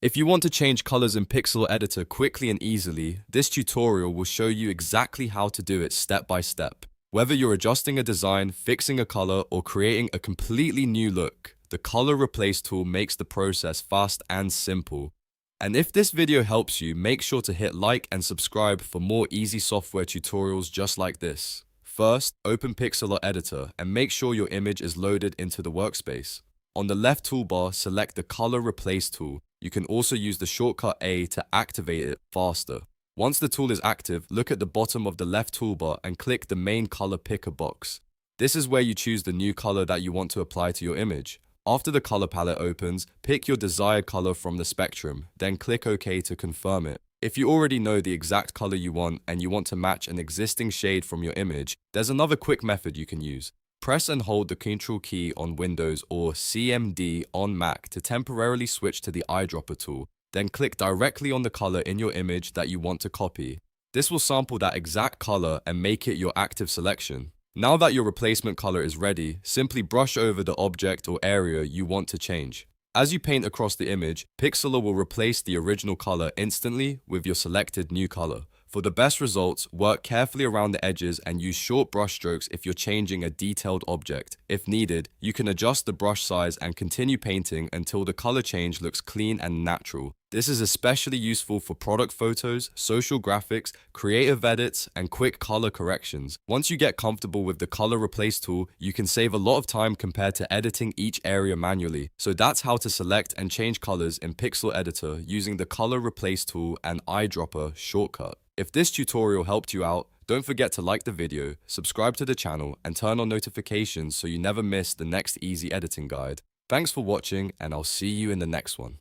If you want to change colors in Pixlr Editor quickly and easily, this tutorial will show you exactly how to do it step by step. Whether you're adjusting a design, fixing a color, or creating a completely new look, the Color Replace tool makes the process fast and simple. And if this video helps you, make sure to hit like and subscribe for more easy software tutorials just like this. First, open Pixlr Editor and make sure your image is loaded into the workspace. On the left toolbar, select the Color Replace tool. You can also use the shortcut A to activate it faster. Once the tool is active, look at the bottom of the left toolbar and click the main color picker box. This is where you choose the new color that you want to apply to your image. After the color palette opens, pick your desired color from the spectrum, then click OK to confirm it. If you already know the exact color you want and you want to match an existing shade from your image, there's another quick method you can use. Press and hold the Ctrl key on Windows or CMD on Mac to temporarily switch to the Eyedropper tool. Then click directly on the color in your image that you want to copy. This will sample that exact color and make it your active selection. Now that your replacement color is ready, simply brush over the object or area you want to change. As you paint across the image, Pixlr will replace the original color instantly with your selected new color. For the best results, work carefully around the edges and use short brush strokes if you're changing a detailed object. If needed, you can adjust the brush size and continue painting until the color change looks clean and natural. This is especially useful for product photos, social graphics, creative edits, and quick color corrections. Once you get comfortable with the Color Replace tool, you can save a lot of time compared to editing each area manually. So that's how to select and change colors in Pixlr Editor using the Color Replace tool and Eyedropper shortcut. If this tutorial helped you out, don't forget to like the video, subscribe to the channel, and turn on notifications so you never miss the next easy editing guide. Thanks for watching, and I'll see you in the next one.